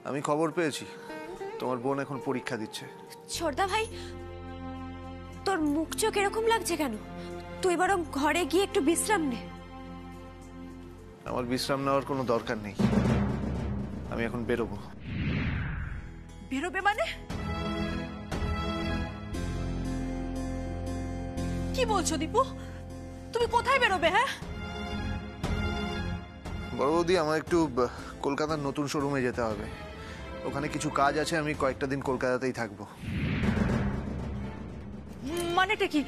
আমি খবর পেয়েছি তোমার বোন এখন পরীক্ষা দিচ্ছে। ছোটদা ভাই, তোর মুখ চোখ এরকম লাগছে কেন? তুই বরং ঘরে গিয়ে একটু বিশ্রাম নে। আমার বিশ্রাম নেওয়ার কোনো দরকার নেই, আমি এখন বেরোবো। বেরোবে মানে? কি বলছো দীপু? তুমি কোথায় বেরোবে? হ্যাঁ বড় বৌদি, আমার একটু কলকাতার নতুন শোরুমে যেতে হবে, ওখানে কিছু কাজ আছে, আমি কয়েকটা দিন কলকাতাতেই থাকবো। মানেটা কি?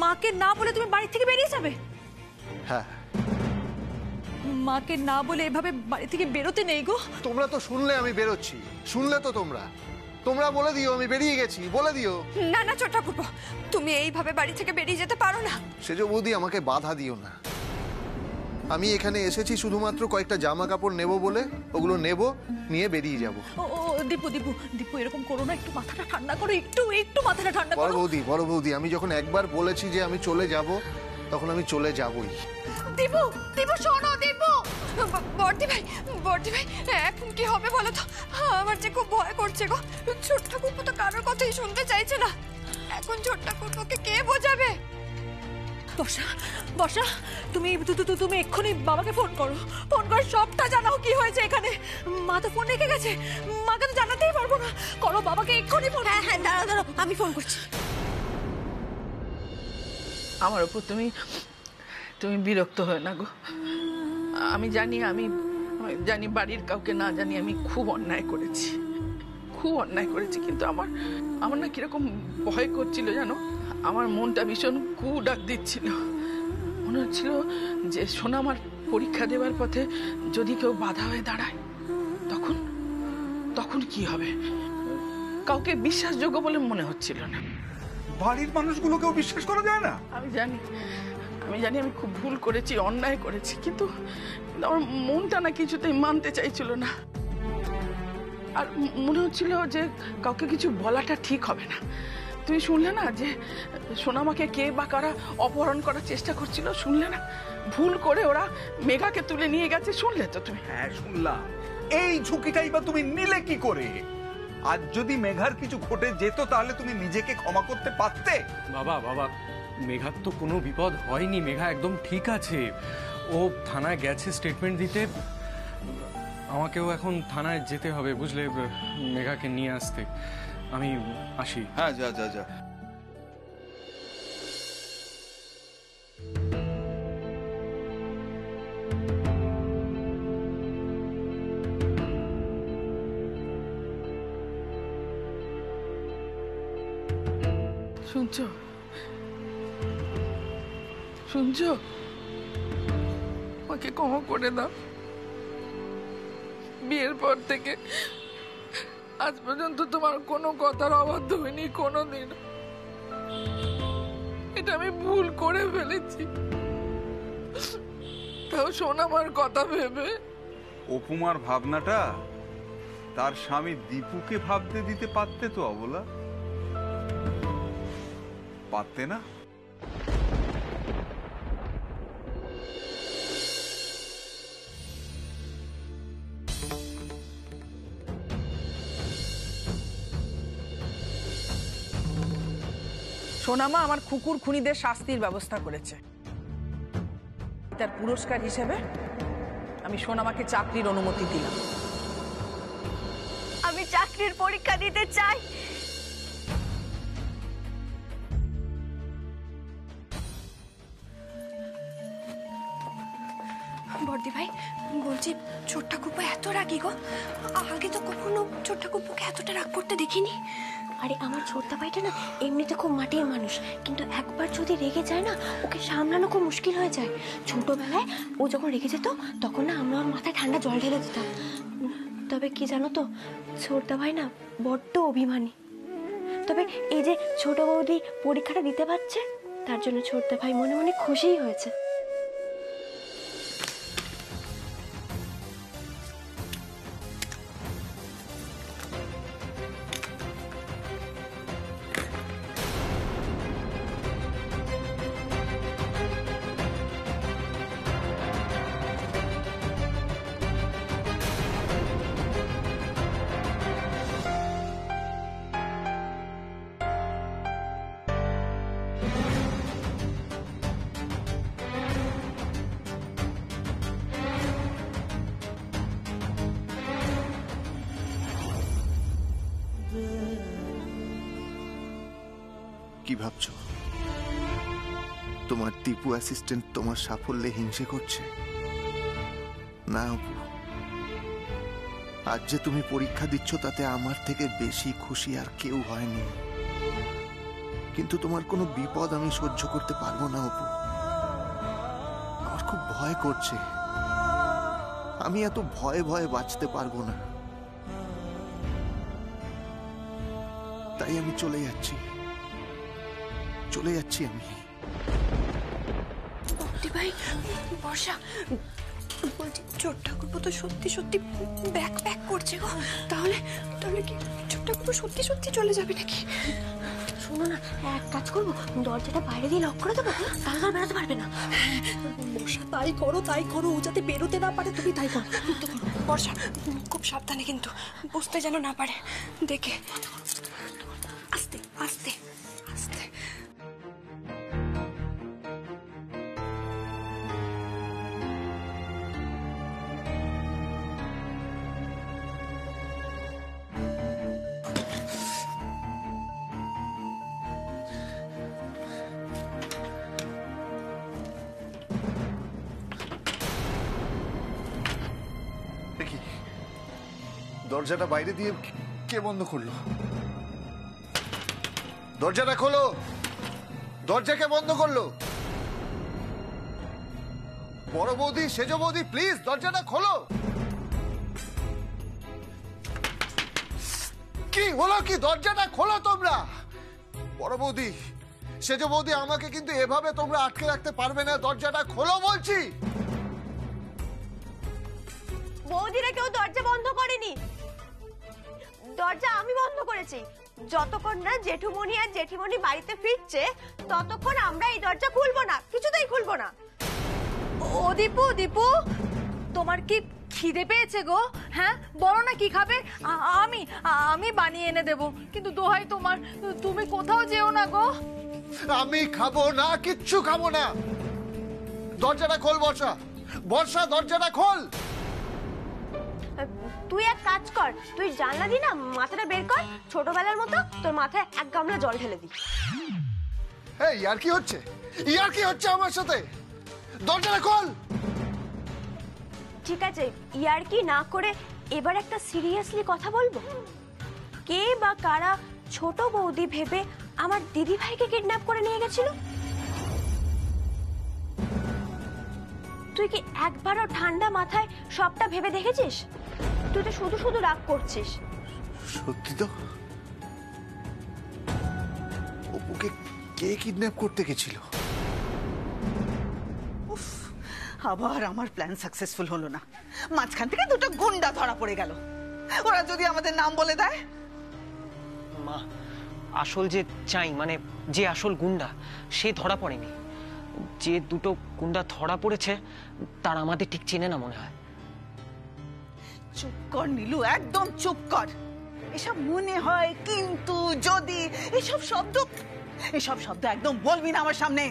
মাকে না বলে তুমি বাড়ি থেকে বেরিয়ে যাবে? হ্যাঁ। মাকে না বলে এভাবে বাড়ি থেকে বেরোতে নেই গো। তোমরা তো শুনলে আমি বেরোচ্ছি, শুনলে তো তোমরা বলে দিও আমি বেরিয়ে গেছি, বলে দিও। না না ছোট ঠাকুরপো, তুমি এইভাবে বাড়ি থেকে বেরিয়ে যেতে পারো না। সেজ বৌদি, আমাকে বাধা দিও না। আমি এখানে এসেছি শুধুমাত্র কয়েকটা জামা কাপড় নেব বলে, ওগুলো নেব, নিয়ে বেরিয়ে যাব। ও দীপু দীপু দীপু, এরকম করো না, একটু মাথাটা ঠান্ডা করো, একটু মাথাটা ঠান্ডা করো। বড় বৌদি, আমি যখন একবার বলেছি যে আমি চলে যাব, তখন আমি চলে যাবই। দীপু দীপু শোনো, দীপু। বর্দি ভাই এখন কি হবে বলো তো? আমার যে খুব ভয় করছে গো। ছোট ঠাকুরপো তো কারোর কথাই শুনতে চাইছে না, এখন ছোট ঠাকুরপোকে কে বোঝাবে? বর্ষা, তুমি এক্ষুনি বাবাকে ফোন করো, সবটা জানাও কি হয়েছে এখানে। মা তো ফোন রেখে গেছে, মাকে তো জানাতেই পারবো না। করো বাবাকে এক্ষুনি ফোন। হ্যাঁ দাঁড়াও, আমি ফোন করছি। আমার উপর তুমি বিরক্ত হয় না গো। আমি জানি বাড়ির কাউকে না জানি আমি খুব অন্যায় করেছি, কিন্তু আমার না কিরকম ভয় করছিল জানো। আমার মনটা ভীষণ ডাক দিচ্ছিল, মনে হচ্ছিল যে সোনা আমার পরীক্ষা দেওয়ার পথে যদি কেউ বাধা হয়ে দাঁড়ায়, তখন কি হবে? কাউকে বিশ্বাসযোগ্য বলে মনে হচ্ছিল না। বাড়ির মানুষগুলোকেও বিশ্বাস করা যায় না? আমি জানি আমি খুব ভুল করেছি, অন্যায় করেছি, কিন্তু আমার মনটা না কিছুতেই মানতে চাইছিল না। আর মনে হচ্ছিল যে কাউকে কিছু বলাটা ঠিক হবে না। তুমি শুনলে না যে সোনামাকে কে বা কারা অপহরণ করার চেষ্টা করছিল? শুনলে না ভুল করে ওরা মেঘাকে তুলে নিয়ে গেছে? শুনলে তো তুমি? হ্যাঁ শুনলাম। এই ঝুঁকিটাই বা তুমি নিলে কি করে? আর যদি মেঘার কিছু ঘটে যেত তাহলে তুমি নিজেকে ক্ষমা করতে পারতে? বাবা, মেঘার তো কোনো বিপদ হয়নি, মেঘা একদম ঠিক আছে। ও থানায় গেছে স্টেটমেন্ট দিতে, আমাকেও এখন থানায় যেতে হবে বুঝলে, মেঘাকে নিয়ে আসতে। আমি আসি। হ্যাঁ যা। শুনছো? আমাকে ক্ষমা করে দাও। বিয়ের পর থেকে আজ পর্যন্ত তোমার কোনো কথার অবাধ্য হয়নি কোনোদিন। এটা আমি ভুল করে ফেলেছি, তাও সোনামার কথা ভেবে। অপুমার ভাবনাটা তার স্বামী দীপুকে ভাবতে দিতে পারতে তো অবলা, পারতে না? সোনামা আমার কুকুর খুনিদের শাস্তির ব্যবস্থা করেছে। তার পুরস্কার হিসেবে আমি সোনামাকে চাকরির অনুমতি দিলাম। আমি চাকরির পরীক্ষা দিতে চাই। বর্দি ভাই, বলছি ছোট ঠাকুরপো এত রাগি গো? আগে তো কখনো ছোট ঠাকুরপোকে এতটা রাগ করতে দেখিনি। আরে আমার ছোটদা ভাইটা না এমনিতে খুব মাটির মানুষ, কিন্তু একবার যদি রেগে যায় না, ওকে সামলানো খুব মুশকিল হয়ে যায়। ছোটবেলায় ও যখন রেগে যেত তখন না আমরা ওর মাথায় ঠান্ডা জল ঢেলে দিতাম। তবে কি জানো তো, ছোটদা ভাই না বড্ড অভিমানী। তবে এই যে ছোট বৌদি পরীক্ষাটা দিতে পারছে, তার জন্য ছোটদা ভাই মনে মনে খুশিই হয়েছে। কি ভাবছো তোমার টিপু অ্যাসিস্ট্যান্ট তোমার সাফল্যে হিংসে করছে? না অপু, আজ যে তুমি পরীক্ষা দিচ্ছ তাতে আমার থেকে বেশি খুশি আর কেউ হয়নি। কিন্তু তোমার কোনো বিপদ আমি সহ্য করতে পারবো না অপু। আমার খুব ভয় করছে। আমি এত ভয়ে ভয়ে বাঁচতে পারবো না। তাই আমি চলে যাচ্ছি আমি। ভক্তি ভাই, বর্ষা, বলছি ছোট ঠাকুরপো তো সত্যি সত্যি ব্যাক প্যাক করছে গো। তাহলে তাহলে কি ছোট ঠাকুরপো সত্যি সত্যি চলে যাবে নাকি? শোনো না, এক কাজ করবো, দরজাটা বাইরে দিয়ে লক করে দেবো, তাহলে আর বেরোতে পারবে না। বর্ষা, তাই করো, ও যাতে বেরোতে না পারে, তুমি তাই করো। বর্ষা, খুব সাবধানে কিন্তু, বুঝতে যেন না পারে, দেখে আস্তে আস্তে আস্তে। দেখি দরজাটা বাইরে দিয়ে কে বন্ধ করলো? দরজাটা খোলো, দরজাকে বন্ধ করলো। বড় বৌদি, সেজ বৌদি, প্লিজ দরজাটা খোলো। কি হলো কি? দরজাটা খোলো তোমরা। বড় বৌদি, সেজ বৌদি, আমাকে কিন্তু এভাবে তোমরা আটকে রাখতে পারবে না। দরজাটা খোলো বলছি। বৌদিরা কেউ দরজা বন্ধ করেনি, দরজা আমি বন্ধ করেছি। যতক্ষণ না জেঠুমণি আর জেঠিমণি বাড়িতে ফিরছে ততক্ষণ আমরা এই দরজা খুলবো না, কিছুতেই খুলবো না। ও দীপু, তোমার কি খিদে পেয়েছে গো? হ্যাঁ, বলো না কি খাবে, আমি বানিয়ে এনে দেবো। কিন্তু দোহাই তোমার, তুমি কোথাও যেও না গো। আমি খাবো না, কিচ্ছু খাবো না। দরজাটা খোল বর্ষা, বর্ষা দরজাটা খোল। তুই এক কাজ কর, তুই জানলা দি না মাথাটা বের কর, ছোটবেলার মতো তোর মাথায় এক গামলা জল ঢেলে দি। এই ইয়ার কি হচ্ছে? ইয়ার কি হচ্ছে আমার সাথে? দরজাটা খোল। ঠিক আছে, ইয়ার কি না করে এবার একটা সিরিয়াসলি কথা বলবো। কে বা কারা ছোট বৌদি ভেবে আমার দিদি ভাইকে কিডন্যাপ করে নিয়ে গেছিল? তুই কি একবারও ঠান্ডা মাথায় সবটা ভেবে দেখেছিস? তুই তো শুধু শুধু রাগ করছিস। সত্যি তো? অপুকে কে কিডন্যাপ করতে গেছিল? আবার আমার প্ল্যান সাকসেসফুল হলো না। মাঝখান থেকে দুটো গুন্ডা ধরা পড়ে গেল। ওরা যদি আমাদের নাম বলে দেয়? মা, আসল যে চাই, মানে যে আসল গুন্ডা, সে ধরা পড়েনি। যে দুটো গুন্ডা ধরা পড়েছে তার আমাদের ঠিক চেনে না মনে হয়। চুপ কর নীলু, একদম চুপ কর। এসব মনে হয়, কিন্তু, যদি, এসব শব্দ একদম বলবি না আমার সামনে।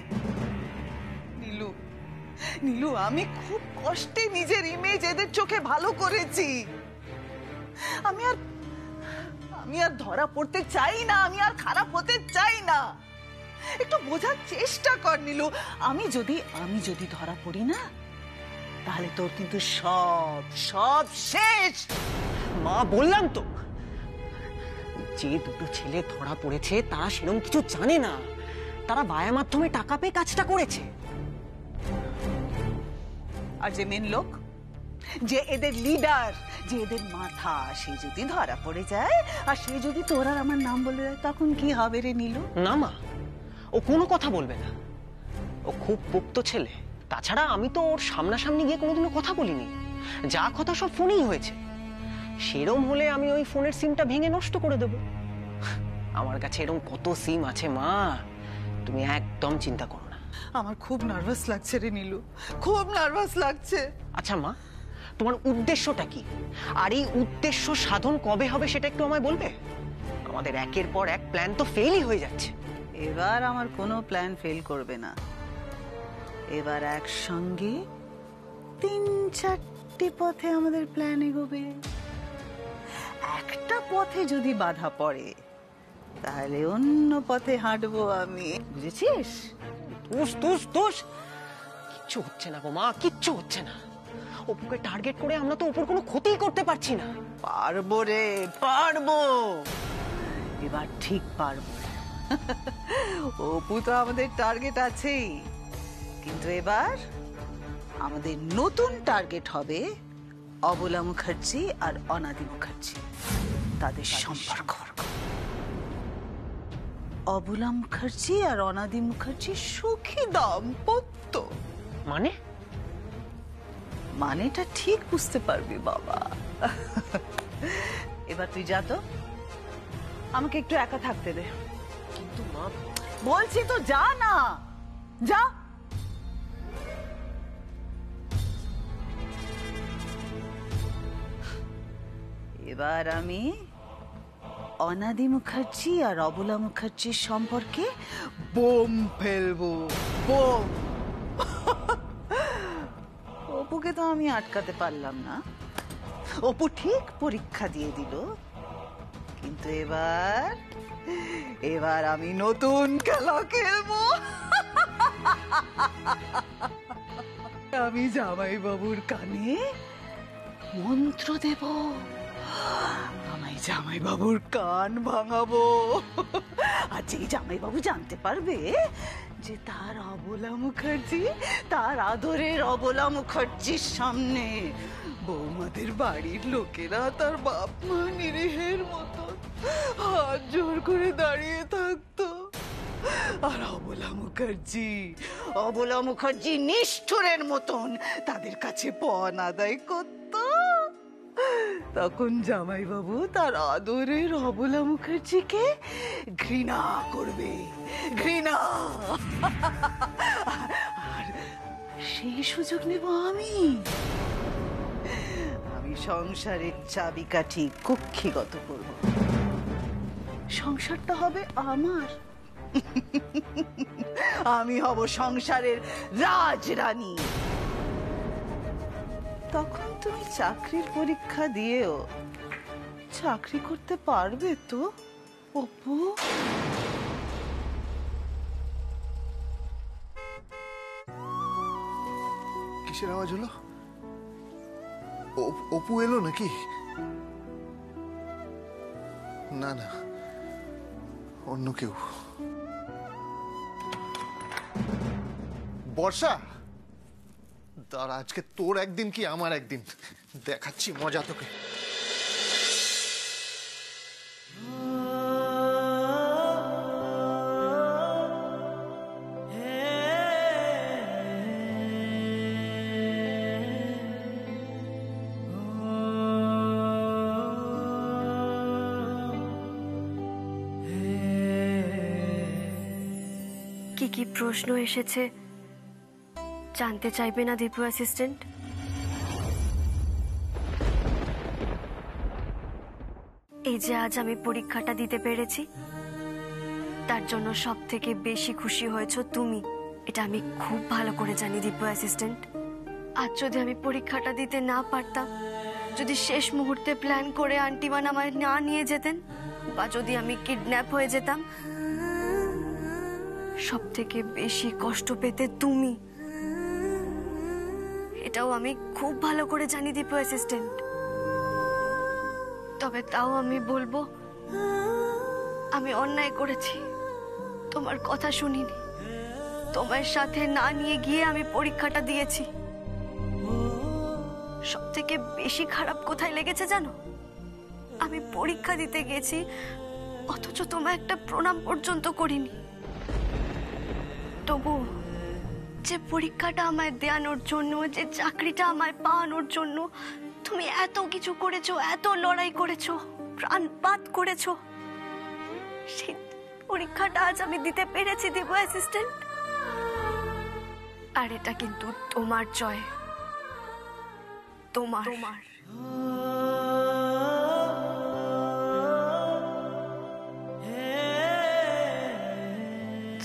নীলু, আমি খুব কষ্টে নিজের ইমেজ এদের চোখে ভালো করেছি। আমি আর ধরা পড়তে চাই না, আমি আর খারাপ হতে চাই না। একটু বোঝার চেষ্টা কর নীলু। আমি যদি ধরা পড়ি না, তাহলে তোর কিন্তু সব শেষ। মা, বললাম তো, যে দুটো ছেলে ধরা পড়েছে তারা সেরকম কিছু জানে না। তারা বায়া মাধ্যমে টাকা পেয়ে কাজটা করেছে। আর যে মেন লোক, যে এদের লিডার, যে এদের মাথা, সে যদি ধরা পড়ে যায় আর সে যদি তোর আর আমার নাম বলে দেয়, তখন কি হবে রে নীলু? না মা, ও কোনো কথা বলবে না। ও খুব পোক্ত ছেলে। তাছাড়া আমি তো ওর সামনাসামনি গিয়ে কোনোদিনও কথা বলিনি। যা কথা সব ফোনেই হয়েছে। সেরম হলে আমি ওই ফোনের সিমটা ভেঙে নষ্ট করে দেব। আমার কাছে এরকম কত সিম আছে মা, তুমি একদম চিন্তা করো না। আমার খুব নার্ভাস লাগছে রে নীলু, খুব নার্ভাস লাগছে। আচ্ছা মা, তোমার উদ্দেশ্যটা কি? আর এই উদ্দেশ্য সাধন কবে হবে সেটা একটু আমায় বলবে? আমাদের একের পর এক প্ল্যান তো ফেলই হয়ে যাচ্ছে। এবার আমার কোনো প্ল্যান ফেল করবে না। এবার একসঙ্গে 3-4টি পথে আমাদের প্ল্যান এগোবে। একটা পথে যদি বাধা পড়ে, তাহলে অন্য পথে হাঁটবো আমি, বুঝেছিস? তুস তুস তুস, কিচ্ছু হচ্ছে না গো মা, কিচ্ছু হচ্ছে না। অপুকে টার্গেট করে আমরা তো অপুর কোনো ক্ষতি করতে পারছি না। পারবো রে, পারবো, এবার ঠিক পারবো। অপু তো আমাদের টার্গেট আছেই, কিন্তু এবার আমাদের নতুন টার্গেট হবে অবলা মুখার্জি আর অনাদি মুখার্জি, তাদের সম্পর্ক। অবলা মুখার্জি আর অনাদি মুখার্জি সুখী দাম্পত্য। মানে? মানেটা ঠিক বুঝতে পারবি বাবা। এবার তুই যা তো, আমাকে একটু একা থাকতে দে। কিন্তু মা, বলছি তো যা না, যা। এবার আমি অনাদি মুখার্জি আর অবলা মুখার্জির সম্পর্কে বোম ফেলবো, বোম। অপুকে তো আমি আটকাতে পারলাম না, অপু ঠিক পরীক্ষা দিয়ে দিল। কিন্তু এবার আমি নতুন খেলা খেলবো। আমি জামাই বাবুর কানে মন্ত্র দেব, আমি জামাই বাবুর কান ভাঙাবো। আর যেই জামাই বাবু জানতে পারবে যে তার অবলা মুখার্জি, তার আদরের অবলা মুখার্জির সামনে বৌমাদের বাড়ির লোকেরা তার বাপ মা নিরীহের মতো হাত জোর করে দাঁড়িয়ে থাকতো, আর অবলা মুখার্জি নিষ্ঠুরের মতন তাদের কাছে পণ আদায় করত, তখন জামাইবাবু তার আদরের অবলা মুখার্জিকে ঘৃণা করবে, ঘৃণা। আর সেই সুযোগ নেব আমি। আমি সংসারের চাবিকাঠি কক্ষিগত করব, সংসারটা হবে আমার। আমি হব সংসারের রাজরানী। তখন তুমি চাকরির পরীক্ষা দিয়েও চাকরি করতে পারবে তো অপু? কিসের আওয়াজ হলো? অপু এলো নাকি? না না, অন্য কেউ। বর্ষা, দাঁড়া, আজকে তোর একদিন কি আমার একদিন, দেখাচ্ছি মজা তোকে। কি কি প্রশ্ন এসেছে জানতে চাইবে না দীপু অ্যাসিস্ট্যান্ট? এই যে আজ আমি পরীক্ষাটা দিতে পেরেছি, তার জন্য সব থেকে বেশি খুশি হয়েছো তুমি, এটা আমি খুব ভালো করে জানি দীপু অ্যাসিস্ট্যান্ট। আজ যদি আমি পরীক্ষাটা দিতে না পারতাম, যদি শেষ মুহূর্তে প্ল্যান করে আন্টিমান আমায় না নিয়ে যেতেন, বা যদি আমি কিডন্যাপ হয়ে যেতাম, সব থেকে বেশি কষ্ট পেতে তুমি, এটাও আমি খুব ভালো করে জানি দীপু অ্যাসিস্ট্যান্ট। তবে তাও আমি বলবো, আমি অন্যায় করেছি, তোমার কথা শুনিনি, তোমার সাথে না নিয়ে গিয়ে আমি পরীক্ষাটা দিয়েছি। সব থেকে বেশি খারাপ কোথায় লেগেছে জানো? আমি পরীক্ষা দিতে গেছি, অথচ তোমায় একটা প্রণাম পর্যন্ত করিনি। তবু যে পরীক্ষাটা আমায় দেওয়ানোর জন্য, যে চাকরিটা আমায় পাওয়ানোর জন্য তুমি এত কিছু করেছো, এত লড়াই করেছো, প্রাণপাত করেছো, সেই পরীক্ষাটা আজ আমি দিতে পেরেছি দীপু অ্যাসিস্ট্যান্ট। আর এটা কিন্তু তোমার জয়, তোমার।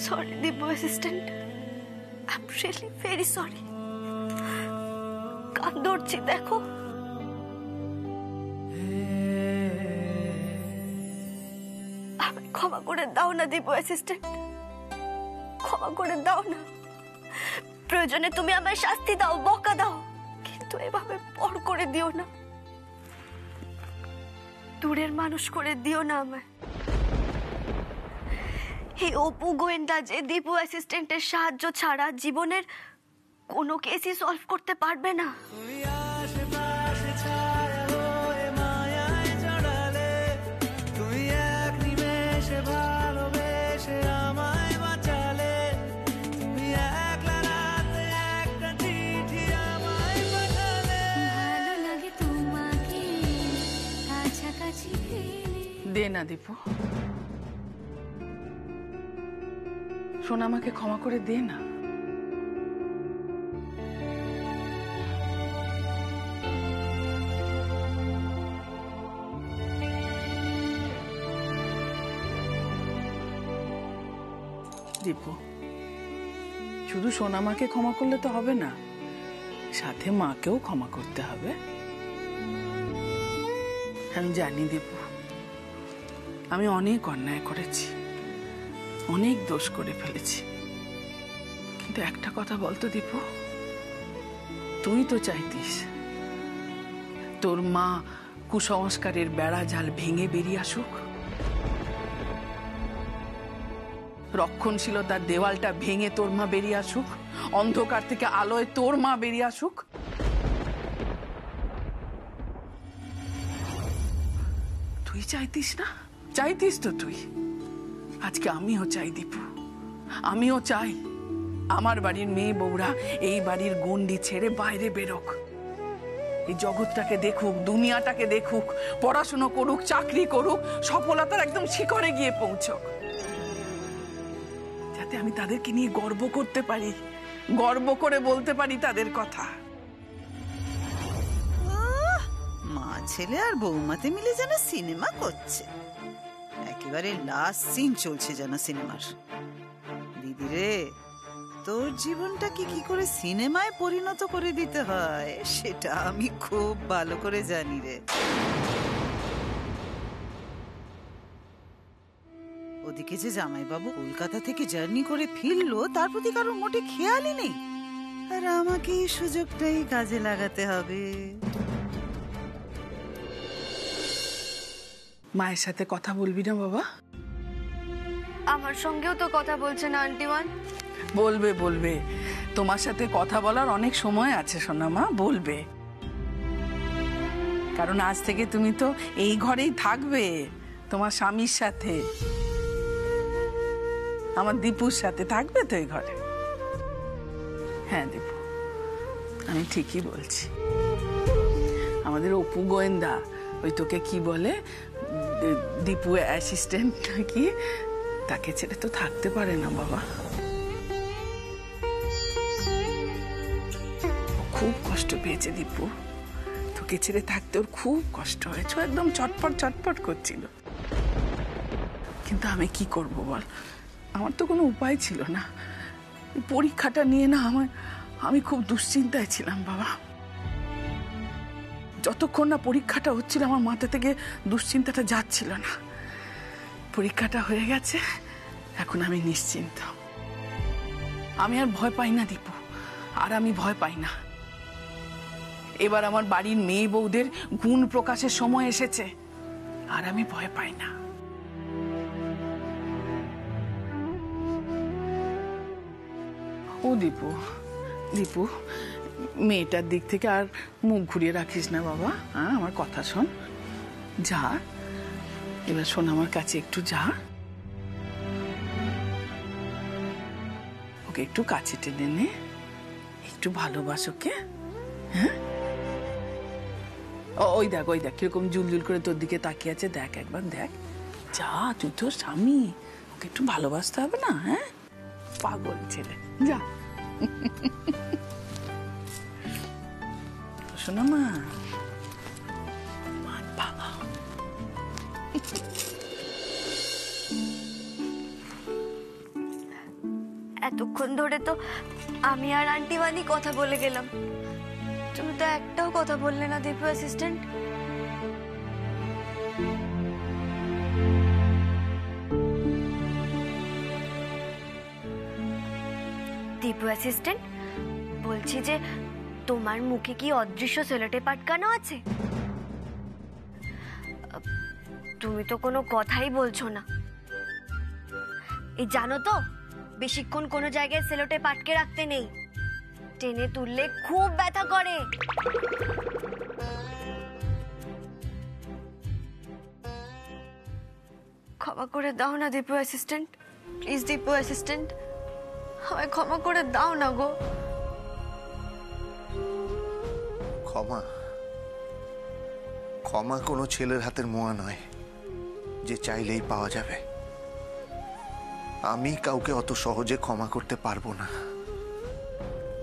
Sorry Dipu assistant, I am really very sorry. কান ধরছি দেখো। ক্ষমা করে দাও না দীপু অ্যাসিস্ট্যান্ট, ক্ষমা করে দাও না। প্রয়োজনে তুমি আমায় শাস্তি দাও, বকা দাও, কিন্তু এভাবে পর করে দিও না, দূরের মানুষ করে দিও না আমায়। এই অপু গোয়েন্দা যে দীপু অ্যাসিস্ট্যান্টের সাহায্য ছাড়া জীবনের কোনো কেসই সলভ করতে পারবে না। দে না দীপু, শোন আমাকে ক্ষমা করে দে না। দীপু, শুধু সোনামাকে ক্ষমা করলে তো হবে না, সাথে মাকেও ক্ষমা করতে হবে। আমি জানি দীপু, আমি অনেক অন্যায় করেছি, অনেক দোষ করে ফেলেছি, কিন্তু একটা কথা বলতো দীপু, তুই তো চাইতিস তোর মা কুসংস্কারের বেড়া জাল ভেঙে বেরিয়ে আসুক, রক্ষণশীলতার দেওয়ালটা ভেঙে তোর মা বেরিয়ে আসুক, অন্ধকার থেকে আলোয় তোর মা বেরিয়ে আসুক। তুই চাইতিস না? চাইতিস তো তুই। আজকে আমিও চাই দীপু, আমিও চাই আমার বাড়ির মেয়ে বউরা এই বাড়ির গণ্ডি ছেড়ে বাইরে বেরোক, এই জগৎটাকে দেখুক, দুনিয়াটাকে দেখুক, পড়াশুনো করুক, চাকরি করুক, সফলতার একদম শিখরে গিয়ে পৌঁছক, যাতে আমি তাদেরকে নিয়ে গর্ব করতে পারি, গর্ব করে বলতে পারি তাদের কথা। মা ছেলে আর বৌমাতে মিলে যেন সিনেমা করছে, একেবারে লাস্ট সিন চলছে যেন সিনেমার। দিদি রে, তোর জীবনটাকে কি করে সিনেমায় পরিণত করে দিতে হয় সেটা আমি খুব ভালো করে জানি রে। ওদিকে যে জামাইবাবু কলকাতা থেকে জার্নি করে ফিরলো, তার প্রতি কারো মোটে খেয়ালই নেই, আর আমাকে এই সুযোগটাই কাজে লাগাতে হবে। মায়ের সাথে কথা বলবি না বাবা? আমার সঙ্গেও তো কথা বলছে না আন্টিমান। বলবে বলবে, তোমার সাথে কথা বলার অনেক সময় আছে সোনা মা, বলবে, কারণ আজ থেকে তুমি তো এই ঘরেই থাকবে, তোমার স্বামীর সাথে, আমার দীপুর সাথে থাকবে তো এই ঘরে। হ্যাঁ দীপু, আমি ঠিকই বলছি। আমাদের অপু গোয়েন্দা, ওই তোকে কি বলে, দীপু অ্যাসিস্ট্যান্ট নাকি, তাকে ছেড়ে তো থাকতে পারে না বাবা। খুব কষ্ট পেয়েছে দীপু, তোকে ছেড়ে থাকতে ওর খুব কষ্ট হয়েছে, একদম চটপট চটপট করছিল, কিন্তু আমি কি করব বল, আমার তো কোনো উপায় ছিল না। পরীক্ষাটা নিয়ে না আমি খুব দুশ্চিন্তায় ছিলাম বাবা। যতক্ষণ না পরীক্ষাটা হচ্ছিল আমার মাথা থেকে দুশ্চিন্তাটা যাচ্ছিল না। পরীক্ষাটা হয়ে গেছে, এখন আমি নিশ্চিন্ত, আমি আর ভয় পাই না দীপু, আর আমি ভয় পাই না। এবার আমার বাড়ির মেয়ে বউদের গুণ প্রকাশের সময় এসেছে, আর আমি ভয় পাই না। ও দীপু, দীপু, মেয়েটার দিক থেকে আর মুখ ঘুরিয়ে রাখিস না বাবা, হ্যাঁ আমার কথা শোন, যা এবার শোন আমার কাছে একটু যা, ওকে একটু কাছে টেনে নে, একটু ভালোবাস ওকে, হ্যাঁ। ওই দেখ কিরকম জুলজুল করে তোর দিকে তাকিয়ে আছে, দেখ একবার দেখ, যা, তুই তোর স্বামী, ওকে একটু ভালোবাসতে হবে না, হ্যাঁ, পাগল ছেলে, যা। শোনা মা, বাবা এতক্ষণ ধরে তো আমি আর আন্টি বানি কথা বলে গেলাম, তুমি তো একটাও কথা বললে না দীপু অ্যাসিস্ট্যান্ট। দীপু অ্যাসিস্ট্যান্ট, বলছি যে তোমার মুখে কি অদৃশ্য সেলোটেপ আটকানো আছে? তুমি তো কোনো কথাই বলছো না। এই জানো তো, বেশিক্ষণ কোনো জায়গায় সেলোটেপ আটকে রাখতে নেই, টেনে তুললে খুব ব্যথা করে। ক্ষমা করে দাও না Dipu assistant, please Dipu assistant, আমায় ক্ষমা করে দাও না গো। ক্ষমা? ক্ষমা কোনো ছেলের হাতের মোয়া নয় যে চাইলেই পাওয়া যাবে। আমি কাউকে অত সহজে ক্ষমা করতে পারবো না।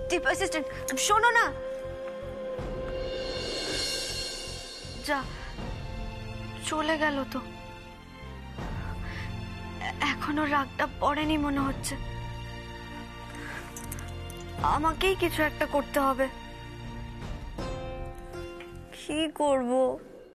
দীপু অ্যাসিস্ট্যান্ট শোনো না, যা চলে গেল তো, এখনো রাগটা পড়েনি মনে হচ্ছে। আমাকেই কিছু একটা করতে হবে। কি করব?